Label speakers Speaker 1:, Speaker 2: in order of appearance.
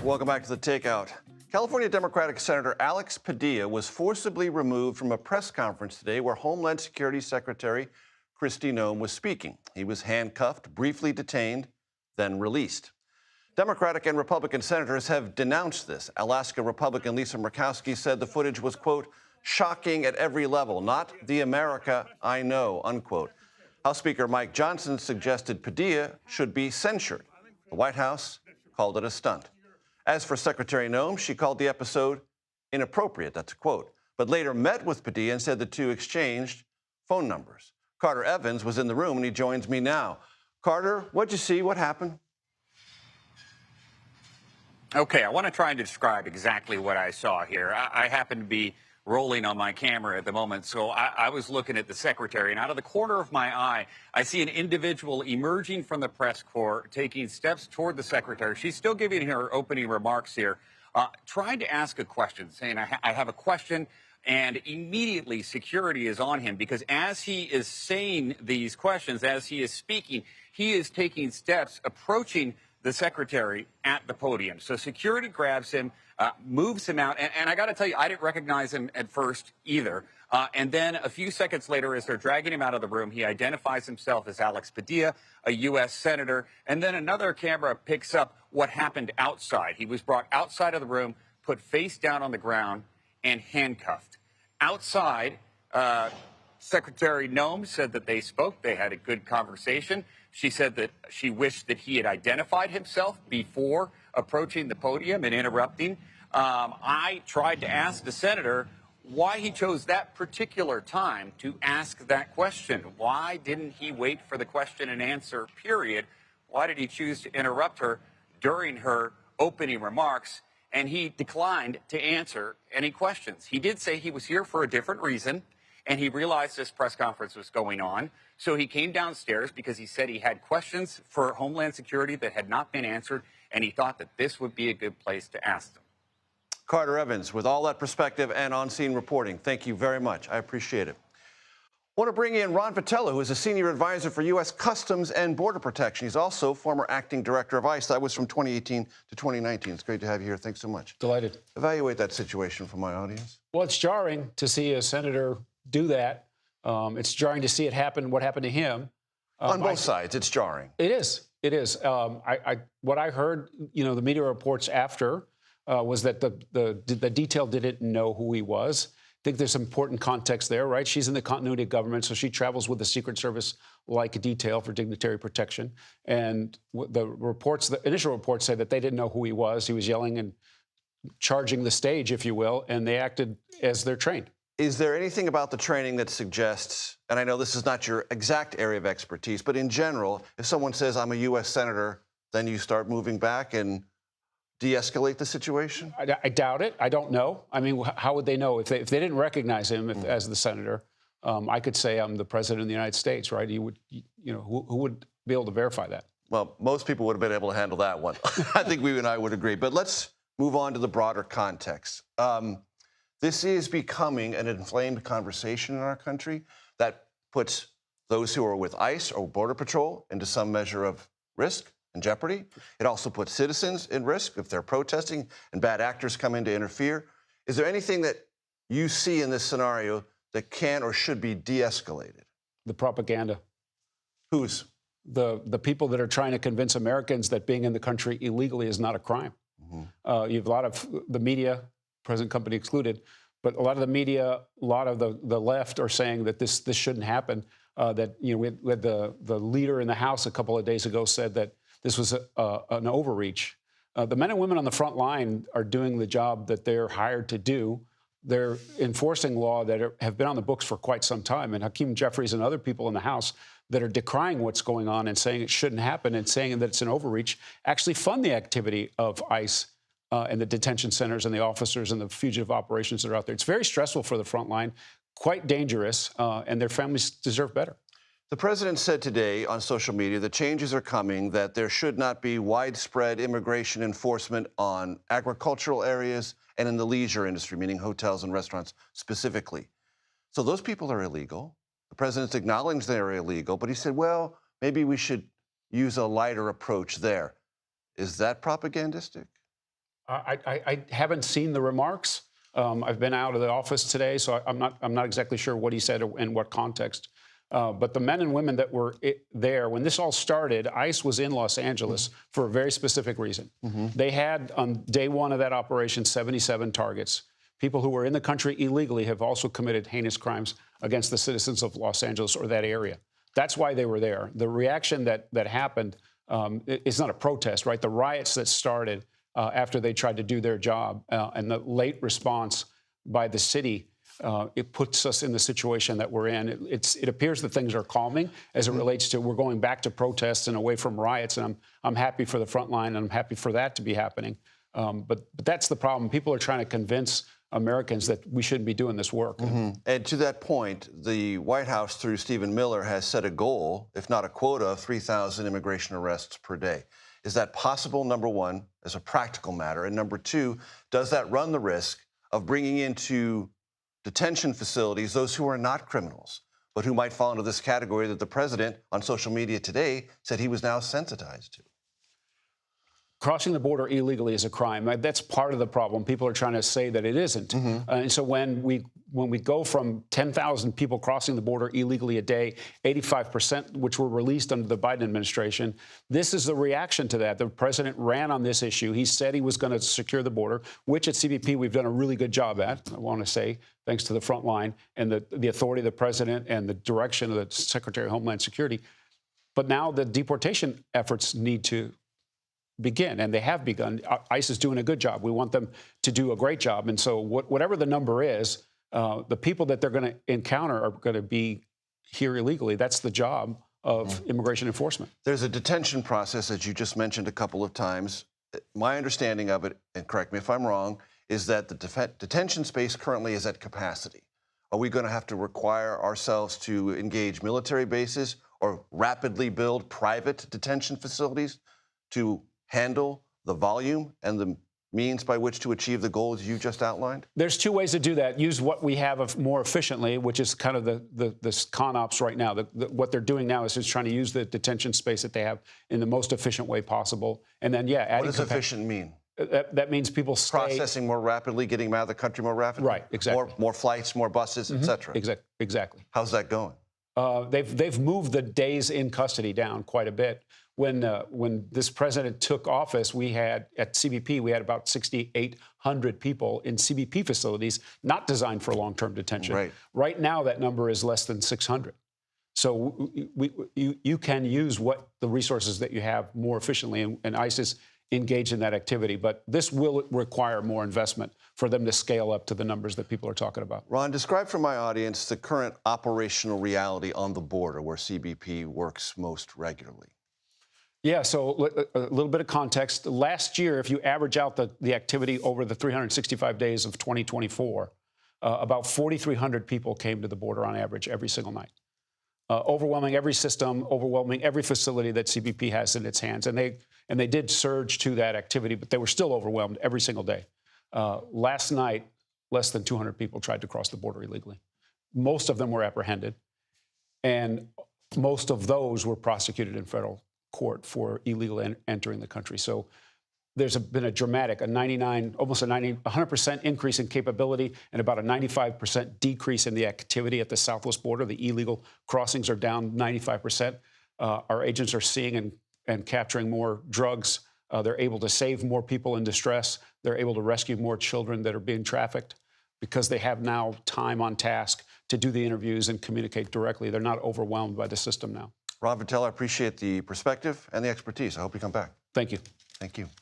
Speaker 1: Welcome back to the Takeout. California Democratic Senator Alex Padilla was forcibly removed from a press conference today where Homeland Security Secretary Kristi Noem was speaking. He was handcuffed, briefly detained, then released. Democratic and Republican senators have denounced this. Alaska Republican Lisa Murkowski said the footage was, quote, shocking at every level, not the America I know, unquote. House Speaker Mike Johnson suggested Padilla should be censured. The White House called it a stunt. As for Secretary Noem, she called the episode inappropriate, that's a quote, but later met with Padilla and said the two exchanged phone numbers. Carter Evans was in the room, and he joins me now. Carter, what'd you see? What happened?
Speaker 2: Okay, I want to try and describe exactly what I saw here. I happen to be rolling on my camera at the moment, so I was looking at the secretary, and out of the corner of my eye, I see an individual emerging from the press corps, taking steps toward the secretary. She's still giving her opening remarks here, trying to ask a question, saying, I have a question, and immediately security is on him, because as he is saying these questions, as he is speaking, he is taking steps, approaching the secretary at the podium. So security grabs him, moves him out. And I got to tell you, I didn't recognize him at first either. And then a few seconds later, as they're dragging him out of the room, he identifies himself as Alex Padilla, a U.S. senator. And then another camera picks up what happened outside. He was brought outside of the room, put face down on the ground, and handcuffed. Outside, Secretary Noem said that they spoke. They had a good conversation. She said that she wished that he had identified himself before approaching the podium and interrupting. I tried to ask the senator why he chose that particular time to ask that question. Why didn't he wait for the question and answer period? Why did he choose to interrupt her during her opening remarks? And he declined to answer any questions. He did say he was here for a different reason, and he realized this press conference was going on. So he came downstairs because he said he had questions for Homeland Security that had not been answered, and he thought that this would be a good place to ask them.
Speaker 1: Carter Evans, with all that perspective and on-scene reporting, thank you very much. I appreciate it. I want to bring in Ron Vitiello, who is a senior advisor for U.S. Customs and Border Protection. He's also former acting director of ICE. That was from 2018 to 2019. It's great to have you here. Thanks so much.
Speaker 3: Delighted.
Speaker 1: Evaluate that situation for my audience.
Speaker 3: Well, it's jarring to see a senator do that. It's jarring to see it happen, what happened to him.
Speaker 1: On both sides, it's jarring.
Speaker 3: It is. It is. What I heard, the media reports after was that the detail didn't know who he was. I think there's some important context there, right? She's in the continuity of government, so she travels with the Secret Service-like detail for dignitary protection. And the initial reports say that they didn't know who he was. He was yelling and charging the stage, if you will, and they acted as they're trained.
Speaker 1: Is there anything about the training that suggests, and I know this is not your exact area of expertise, but in general, if someone says, I'm a U.S. senator, then you start moving back and de-escalate the situation?
Speaker 3: I doubt it. I don't know. I mean, how would they know? If they didn't recognize him as the senator, I could say I'm the president of the United States, right? Who would be able to verify that?
Speaker 1: Well, most people would have been able to handle that one. I think we and I would agree. But let's move on to the broader context. This is becoming an inflamed conversation in our country that puts those who are with ICE or Border Patrol into some measure of risk and jeopardy. It also puts citizens in risk if they're protesting and bad actors come in to interfere. Is there anything that you see in this scenario that can or should be de-escalated?
Speaker 3: The propaganda.
Speaker 1: Whose?
Speaker 3: The people that are trying to convince Americans that being in the country illegally is not a crime. You have a lot of the media, present company excluded, but a lot of the media, a lot of the left are saying that this shouldn't happen. That we had the leader in the House a couple of days ago said that this was an overreach. The men and women on the front line are doing the job that they're hired to do. They're enforcing law that have been on the books for quite some time. And Hakeem Jeffries and other people in the House that are decrying what's going on and saying it shouldn't happen and saying that it's an overreach actually fund the activity of ICE and the detention centers and the officers and the fugitive operations that are out there. It's very stressful for the front line, quite dangerous, and their families deserve better.
Speaker 1: The president said today on social media that changes are coming, that there should not be widespread immigration enforcement on agricultural areas and in the leisure industry, meaning hotels and restaurants specifically. So those people are illegal. The president's acknowledged they're illegal, but he said, well, maybe we should use a lighter approach there. Is that propagandistic?
Speaker 3: I haven't seen the remarks. I've been out of the office today, so I'm not exactly sure what he said or in what context. But the men and women that were there, when this all started, ICE was in Los Angeles for a very specific reason. They had, on day one of that operation, 77 targets. People who were in the country illegally have also committed heinous crimes against the citizens of Los Angeles or that area. That's why they were there. The reaction that happened is not a protest, right? The riots that started after they tried to do their job and the late response by the city, it puts us in the situation that we're in. It appears that things are calming as it relates to we're going back to protests and away from riots. And I'm happy for the front line, and I'm happy for that to be happening. But that's the problem. People are trying to convince Americans that we shouldn't be doing this work.
Speaker 1: And to that point, the White House, through Stephen Miller, has set a goal, if not a quota, of 3,000 immigration arrests per day. Is that possible, number one, as a practical matter? And number two, does that run the risk of bringing into detention facilities those who are not criminals, but who might fall into this category that the president on social media today said he was now sensitized to?
Speaker 3: Crossing the border illegally is a crime. That's part of the problem. People are trying to say that it isn't. And so when we go from 10,000 people crossing the border illegally a day, 85% which were released under the Biden administration, this is the reaction to that. The president ran on this issue. He said he was going to secure the border, which at CBP we've done a really good job at, I want to say, thanks to the front line and the authority of the president and the direction of the Secretary of Homeland Security. But now the deportation efforts need to begin, and they have begun. ICE is doing a good job. We want them to do a great job. And so whatever the number is, the people that they're going to encounter are going to be here illegally. That's the job of immigration enforcement.
Speaker 1: There's a detention process, as you just mentioned a couple of times. My understanding of it, and correct me if I'm wrong, is that the detention space currently is at capacity. Are we going to have to require ourselves to engage military bases or rapidly build private detention facilities to handle the volume and the means by which to achieve the goals you just outlined?
Speaker 3: There's two ways to do that. Use what we have more efficiently, which is kind of the con ops right now. What they're doing now is just trying to use the detention space that they have in the most efficient way possible. And then, yeah, adding
Speaker 1: what does efficient mean?
Speaker 3: That means people stay
Speaker 1: processing more rapidly, getting them out of the country more rapidly?
Speaker 3: Right, exactly.
Speaker 1: More flights, more buses, et cetera.
Speaker 3: Exactly.
Speaker 1: How's that going?
Speaker 3: They've moved the days in custody down quite a bit. When this president took office, we had at CBP about 6,800 people in CBP facilities not designed for long-term detention. Right now, that number is less than 600. So you can use the resources that you have more efficiently, and ICE is engaged in that activity. But this will require more investment for them to scale up to the numbers that people are talking about.
Speaker 1: Ron, describe for my audience the current operational reality on the border where CBP works most regularly.
Speaker 3: Yeah, so a little bit of context. Last year, if you average out the activity over the 365 days of 2024, about 4,300 people came to the border on average every single night. Overwhelming every system, overwhelming every facility that CBP has in its hands. And they did surge to that activity, but they were still overwhelmed every single day. Last night, less than 200 people tried to cross the border illegally. Most of them were apprehended, and most of those were prosecuted in federal court for illegal entering the country. So there's been a dramatic, almost a 100% increase in capability and about a 95% decrease in the activity at the southwest border. The illegal crossings are down 95%. Our agents are seeing and capturing more drugs. They're able to save more people in distress. They're able to rescue more children that are being trafficked because they have now time on task to do the interviews and communicate directly. They're not overwhelmed by the system now.
Speaker 1: Ron Vitiello, I appreciate the perspective and the expertise. I hope you come back.
Speaker 3: Thank you.
Speaker 1: Thank you.